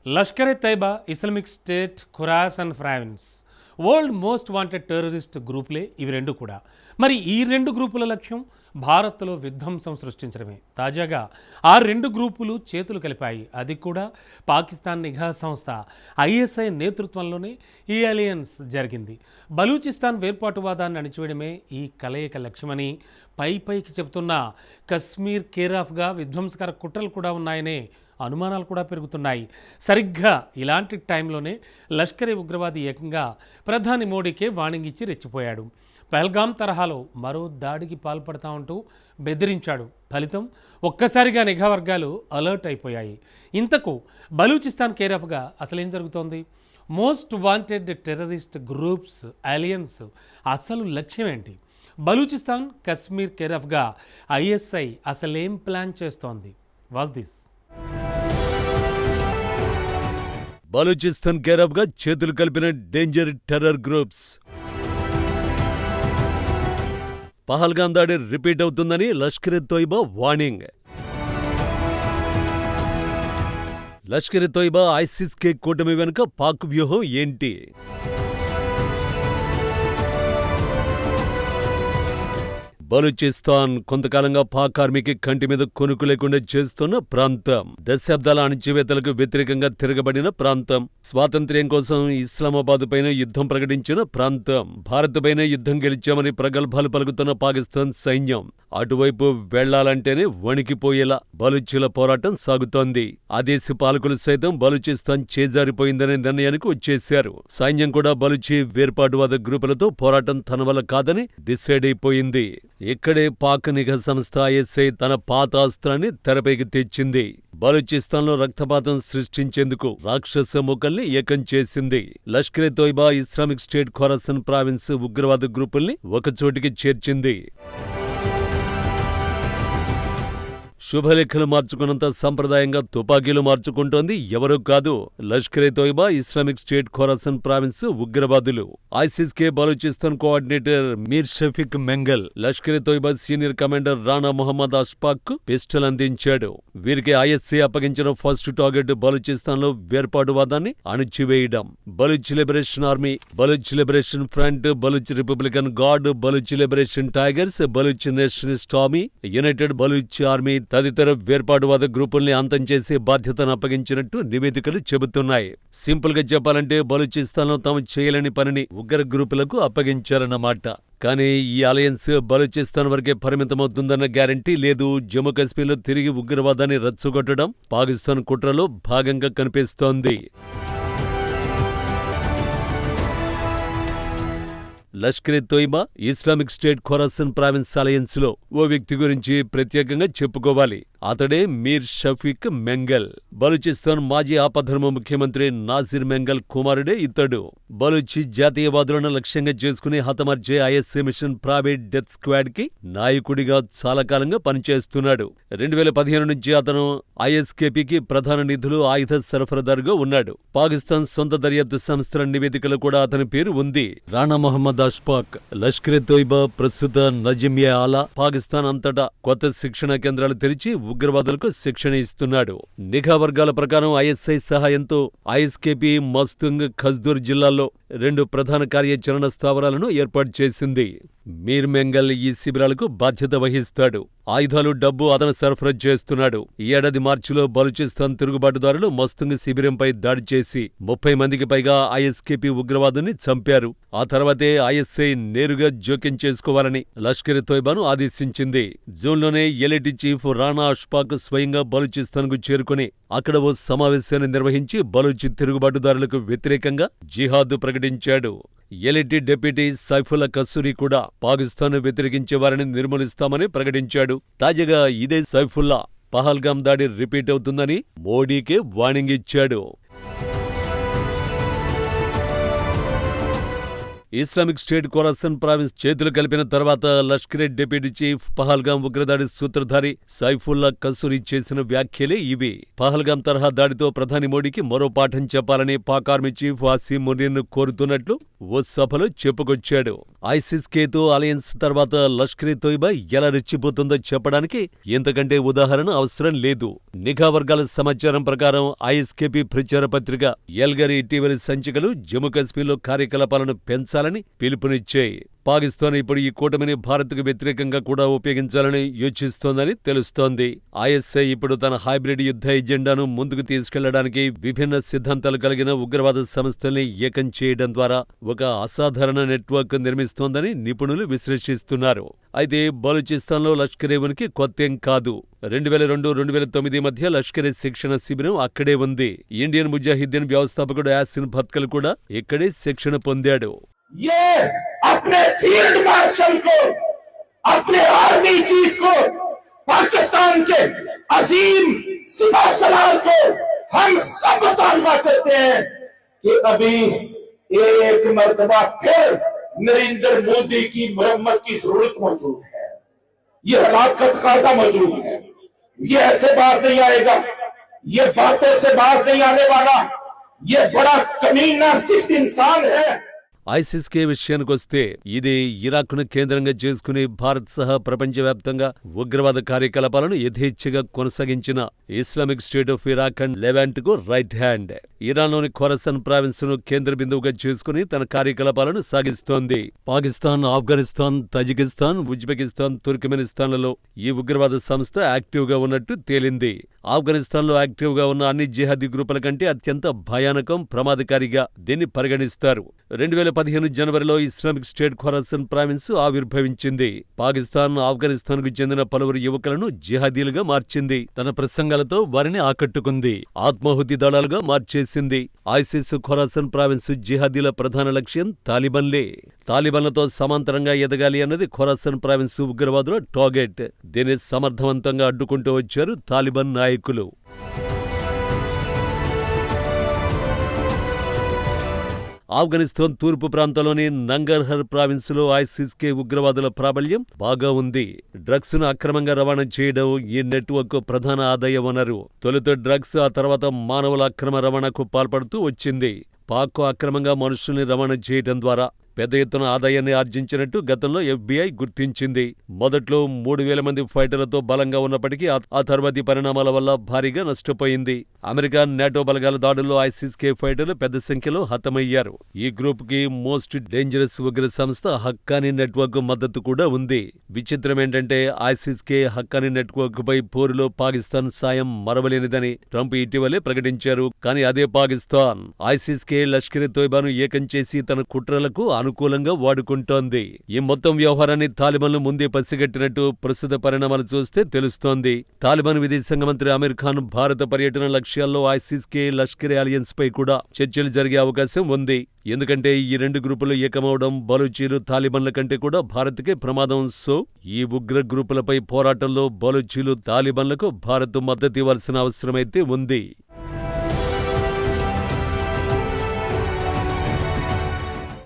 Lashkar e Taiba, Islamic State, Khorasan province world most wanted terrorist గ్రూపులే ఇవి రెండు కూడా. మరి ఈ రెండు గ్రూపుల లక్ష్యం భారత్లో విధ్వంసం సృష్టించడమే. తాజాగా ఆ రెండు గ్రూపులు చేతులు కలిపాయి. అది కూడా పాకిస్తాన్ నిఘా సంస్థ ఐఎస్ఐ నేతృత్వంలోనే ఈ అలయన్స్ జరిగింది. బలూచిస్తాన్ వేర్పాటువాదాన్ని అణిచివేయడమే ఈ కలయిక లక్ష్యమని పైకి చెబుతున్న కశ్మీర్ కేరాఫ్గా విధ్వంసకర కుట్రలు కూడా ఉన్నాయనే అనుమానాలు కూడా పెరుగుతున్నాయి. సరిగ్గా ఇలాంటి టైంలోనే లష్కరే ఉగ్రవాది ఏకంగా ప్రధాని మోడీకే వార్నింగ్ ఇచ్చి రెచ్చిపోయాడు. పహల్గామ్ తరహాలో మరో దాడికి పాల్పడతా ఉంటూ బెదిరించాడు. ఫలితం ఒక్కసారిగా నిఘా వర్గాలు అలర్ట్ అయిపోయాయి. ఇంతకు బలూచిస్తాన్ కేరాఫ్గా అసలేం జరుగుతోంది? Most wanted terrorist groups alliance అసలు లక్ష్యం ఏంటి? బలూచిస్తాన్ కశ్మీర్ కేరాఫ్గా ఐఎస్ఐ అసలేం ప్లాన్ చేస్తోంది? Was this? బలూచిస్తాన్ కేరాఫ్గా చేతులు కలిపిన డేంజర్ టెర్రర్ గ్రూప్స్. పహల్గామ్ దాడి రిపీట్ అవుతుందని లష్కర్-ఎ-తోయిబా వార్నింగ్. లష్కర్-ఎ-తోయిబా ఐసిస్-కే కూటమి వెనుక పాక్ వ్యూహం ఏంటి? బలూచిస్తాన్ కొంతకాలంగా పాక్ ఆర్మీకి కంటి మీద కొనుక్కు లేకుండా చేస్తున్న ప్రాంతం. దశాబ్దాల అణచివేతలకు వ్యతిరేకంగా తిరగబడిన ప్రాంతం. స్వాతంత్ర్యం కోసం ఇస్లామాబాద్ పైన యుద్ధం ప్రకటించిన ప్రాంతం. భారత్ పైన యుద్ధం గెలిచామని ప్రగల్భాలు పలుకుతున్న పాకిస్తాన్ సైన్యం అటువైపు వెళ్లాలంటేనే వణికిపోయేలా బలూచీల పోరాటం సాగుతోంది. ఆ దేశ పాలకులు సైతం బలూచిస్తాన్ చేజారిపోయిందనే నిర్ణయానికి వచ్చేశారు. సైన్యం కూడా బలూచి వేర్పాటువాద గ్రూపులతో పోరాటం తన వల్ల కాదని డిసైడ్ అయిపోయింది. ఇక్కడే పాక్ నిఘా సంస్థ ఐఎస్ఐ తన పాత అస్త్రాన్ని తెరపైకి తెచ్చింది. బలూచిస్తాన్లో రక్తపాతం సృష్టించేందుకు రాక్షస మొక్కల్ని ఏకం చేసింది. లష్కర్-ఎ-తోయిబా, ఇస్లామిక్ స్టేట్, ఖురాసన్ ప్రావిన్స్ ఉగ్రవాద గ్రూపుల్ని ఒకచోటికి చేర్చింది. శుభలేఖలు మార్చుకున్నంత సంప్రదాయంగా తుపాకీలు మార్చుకుంటోంది ఎవరూ కాదు, Lashkar-e-Taiba, Islamic State, Khorasan Province ఉగ్రవాదులు. ISIS-K Balochistan coordinator Mir Shafiq Mengal Lashkar-e-Taiba senior commander Rana Mohammad Ashfaq pistol అందించాడు. వీరికి ఐఎస్ఐ అప్పగించిన ఫస్ట్ టార్గెట్ బలూచిస్తాన్లో వేర్పాటువాదాన్ని అణిచివేయడం. Baloch Liberation Army, Baloch Liberation Front, Baloch Republican Guard, Baloch Liberation Tigers, Baloch Nationalist Army, United Baloch Army తదితర వేర్పాటువాద గ్రూపుల్ని అంతం చేసే బాధ్యతను అప్పగించినట్టు నివేదికలు చెబుతున్నాయి. సింపుల్ గా చెప్పాలంటే బలూచిస్తాన్లో తాము చేయలేని పనిని ఉగ్ర గ్రూపులకు అప్పగించారన్నమాట. కానీ ఈ అలయన్స్ బలూచిస్తాన్ వరకే పరిమితమవుతుందన్న గ్యారంటీ లేదు. జమ్మూ కాశ్మీర్లో తిరిగి ఉగ్రవాదాన్ని రచ్చగొట్టడం పాకిస్తాన్ కుట్రలో భాగంగా కనిపిస్తోంది. లష్కర్-ఎ-తోయిబా, Islamic State, Khorasan province alliance లో ఓ వ్యక్తి గురించి ప్రత్యేకంగా చెప్పుకోవాలి. అతడే మీర్ షఫీక్ మెంగల్. బలూచిస్తాన్ మాజీ ఆపద్ధర్మ ముఖ్యమంత్రి నాసిర్ మెంగల్ కుమారుడే ఇతడు. బలూచి జాతీయవాదులను లక్ష్యంగా చేసుకుని హతమార్చే ISI mission private death squad కి నాయకుడిగా చాలా కాలంగా పనిచేస్తున్నాడు. 2015 నుంచి అతను ఐఎస్కేపీకి ప్రధాన నిధులు, ఆయుధ సరఫరాదారుగా ఉన్నాడు. పాకిస్తాన్ సొంత దర్యాప్తు సంస్థల నివేదికలో కూడా అతని పేరు ఉంది. రాణా మొహమ్మద్ అష్ఫాక్ లష్కర్-ఎ-తోయిబా ప్రస్తుత నజమ్-ఎ-ఆలా పాకిస్తాన్ అంతటా కొత్త శిక్షణా కేంద్రాలు తెరిచి ఉగ్రవాదులకు శిక్షణ ఇస్తున్నాడు. నిఘా వర్గాల ప్రకారం ఐఎస్ఐ సహాయంతో ఐఎస్కేపీ మస్తుంగ్, ఖజ్దూర్ జిల్లాల్లో 2 ప్రధాన కార్యాచరణ స్థావరాలను ఏర్పాటు చేసింది. మీర్ మెంగల్ ఈ శిబిరాలకు బాధ్యత వహిస్తాడు. ఆయుధాలు, డబ్బు అతను సరఫరా చేస్తున్నాడు. ఈ ఏడాది మార్చిలో బలూచిస్తాన్ తిరుగుబాటుదారులు మస్తుంగ్ శిబిరంపై దాడి చేసి 30 మందికి పైగా ఐఎస్కేపీ ఉగ్రవాదుల్ని చంపారు. ఆ తర్వాతే ఐఎస్ఐ నేరుగా జోక్యం చేసుకోవాలని లష్కర్-ఎ-తోయిబాను ఆదేశించింది. జూన్లోనే ఎలిటీ చీఫ్ రాణా అష్ఫాక్ స్వయంగా బలూచిస్తాన్ కు చేరుకుని అక్కడ ఓ సమావేశాన్ని నిర్వహించి బలూచి తిరుగుబాటుదారులకు వ్యతిరేకంగా జిహాద్ ప్రకటించాడు. ఎలిటీ డిప్యూటీ సైఫుల్లా కసూరి కూడా పాకిస్తాన్ వ్యతిరేకించే వారిని నిర్మూలిస్తామని ప్రకటించాడు. తాజాగా ఇదే సైఫుల్లా పహల్గామ్ దాడి రిపీట్ అవుతుందని మోడీకే వార్నింగ్ ఇచ్చాడు. ఇస్లామిక్ స్టేట్ ఖొరాసన్ ప్రావిన్స్ చేతులు కలిపిన తర్వాత లష్కరే డిప్యూటీ చీఫ్ పహల్గాం ఉగ్రదాడి సూత్రధారి సైఫుల్లా కసూరి చేసిన వ్యాఖ్యలే ఇవి. పహల్గాం తరహా దాడితో ప్రధాని మోడీకి మరో పాఠం చెప్పాలని పాక్ ఆర్మీ చీఫ్ ఆసిమ్ మునీర్ను కోరుతున్నట్లు ఓ సభలో చెప్పుకొచ్చాడు. ఐసిస్-కేతో అలయన్స్ తర్వాత లష్కరే తోయిబా ఎలా రెచ్చిపోతుందో చెప్పడానికి ఇంతకంటే ఉదాహరణ అవసరం లేదు. నిఘా వర్గాల సమాచారం ప్రకారం ఐఎస్కేపీ ప్రచార పత్రిక ఎల్గరి ఇటీవలి సంచికలు జమ్మూ కాశ్మీర్లో కార్యకలాపాలను పెంచాలని పిలుపునిచ్చాయి. పాకిస్తాన్ ఇప్పుడు ఈ కూటమిని భారత్కు వ్యతిరేకంగా కూడా ఉపయోగించాలని యోచిస్తోందని తెలుస్తోంది. ఐఎస్ఐ ఇప్పుడు తన హైబ్రిడ్ యుద్ధ ఎజెండాను ముందుకు తీసుకెళ్లడానికి విభిన్న సిద్ధాంతాలు కలిగిన ఉగ్రవాద సంస్థల్ని ఏకం చేయడం ద్వారా ఒక అసాధారణ నెట్వర్క్ నిర్మిస్తోందని నిపుణులు విశ్లేషిస్తున్నారు. అయితే బలూచిస్తాన్లో లష్కరే ఉనికి కొత్తేం కాదు. 2002-2009 మధ్య లష్కరే శిక్షణ శిబిరం అక్కడే ఉంది. ఇండియన్ ముజాహిద్దీన్ వ్యవస్థాపకుడు యాసిన్ భత్కల్ కూడా ఇక్కడే శిక్షణ పొందాడు. ये अपने फील्ड मार्शल को, अपने आर्मी चीफ को, पाकिस्तान के अजीम सिपा सलार को हम सब मुतालबा करते हैं कि अभी एक मर्तबा फिर नरेंद्र मोदी की मुरम्मत की जरूरत मौजूद है। ये हालात का तकाजा मौजूद है। ये ऐसे बात नहीं आएगा, ये बातों से बात नहीं आने वाला। ये बड़ा कमीना सिख इंसान है। ఐసిస్-కే విషయానికొస్తే ఇది ఇరాక్ను కేంద్రంగా చేసుకుని భారత్ సహా ప్రపంచవ్యాప్తంగా ఉగ్రవాద కార్యకలాపాలను యథేచ్ఛగా కొనసాగించిన Islamic State of Iraq and లెవాంట్కు రైట్ హ్యాండ్. ఇరాన్లోని ఖొరాసన్ ప్రావిన్స్ ను కేంద్ర బిందువుగా చేసుకుని తన కార్యకలాపాలను సాగిస్తోంది. పాకిస్తాన్, ఆఫ్ఘనిస్తాన్, తజికిస్తాన్, ఉజ్బెకిస్తాన్, తుర్కమెనిస్తాన్లలో ఈ ఉగ్రవాద సంస్థ యాక్టివ్గా ఉన్నట్టు తేలింది. ఆఫ్ఘనిస్తాన్లో యాక్టివ్గా ఉన్న అన్ని జిహాదీ గ్రూపుల కంటే అత్యంత భయానకం, ప్రమాదకారిగా దీన్ని పరిగణిస్తారు. 2015 జనవరిలో ఇస్లామిక్ స్టేట్ ఖొరాసన్ ప్రావిన్స్ ఆవిర్భవించింది. పాకిస్తాన్, ఆఫ్ఘనిస్తాన్కు చెందిన పలువురు యువకులను జిహాదీలుగా మార్చింది. తన ప్రసంగాలతో వారిని ఆకట్టుకుంది. ఆత్మాహుతి దళాలుగా మార్చేసింది. ఐసిస్ ఖొరాసన్ ప్రావిన్స్ జిహాదీల ప్రధాన లక్ష్యం తాలిబన్లే. తాలిబన్లతో సమాంతరంగా ఎదగాలి అన్నది ఖొరాసన్ ప్రావిన్స్ ఉగ్రవాదుల టార్గెట్. దీన్ని సమర్థవంతంగా అడ్డుకుంటూ వచ్చారు తాలిబాన్ నాయకులు. ఆఫ్ఘనిస్తాన్ తూర్పు ప్రాంతంలోని నంగర్హర్ ప్రావిన్సులో ఐసిస్-కే ఉగ్రవాదుల ప్రాబల్యం బాగా ఉంది. డ్రగ్స్ ను అక్రమంగా రవాణా చేయడం ఈ నెట్వర్క్ ప్రధాన ఆదాయ వనరు. తొలుత డ్రగ్స్, ఆ తర్వాత మానవుల అక్రమ రవాణాకు పాల్పడుతూ వచ్చింది. పాక్ అక్రమంగా మనుషుల్ని రవాణా చేయడం ద్వారా పెద్ద ఎత్తున ఆదాయాన్ని ఆర్జించినట్టు గతంలో FBI గుర్తించింది. మొదట్లో 3000 మంది ఫైటర్లతో బలంగా ఉన్నప్పటికీ ఆ తర్వాతి పరిణామాల వల్ల భారీగా నష్టపోయింది. అమెరికా, నాటో బలగాల దాడుల్లో ఐసిస్-కే ఫైటర్లు పెద్ద సంఖ్యలో హతమయ్యారు. ఈ గ్రూప్ కి మోస్ట్ డేంజరస్ ఉగ్ర సంస్థ హక్కానీ నెట్వర్క్ మద్దతు కూడా ఉంది. విచిత్రమేంటంటే ఐసిస్-కే హక్కానీ నెట్వర్క్ పై పోరులో పాకిస్తాన్ సాయం మరవలేనిదని ట్రంప్ ఇటీవలే ప్రకటించారు. కానీ అదే పాకిస్తాన్ ఐసిస్-కే లష్కరే తోయిబాను ఏకం చేసి తన కుట్రలకు అనుకూలంగా వాడుకుంటోంది. ఈ మొత్తం వ్యవహారాన్ని తాలిబాన్లు ముందే పసిగట్టినట్టు ప్రస్తుత పరిణామాలు చూస్తే తెలుస్తోంది. తాలిబాన్ విదేశాంగ మంత్రి అమీర్ ఖాన్ భారత పర్యటన లక్ష్యాల్లో ఐసిస్-కే లష్కరే అలియన్స్ పై కూడా చర్చలు జరిగే అవకాశం ఉంది. ఎందుకంటే ఈ రెండు గ్రూపులు ఏకమవడం బలూచీలు, తాలిబాన్ల కంటే కూడా భారత్కే ప్రమాదం. సో ఈ ఉగ్ర గ్రూపులపై పోరాటంలో బలూచీలు, తాలిబాన్లకు భారత్ మద్దతు ఇవ్వాల్సిన అవసరమైతే ఉంది.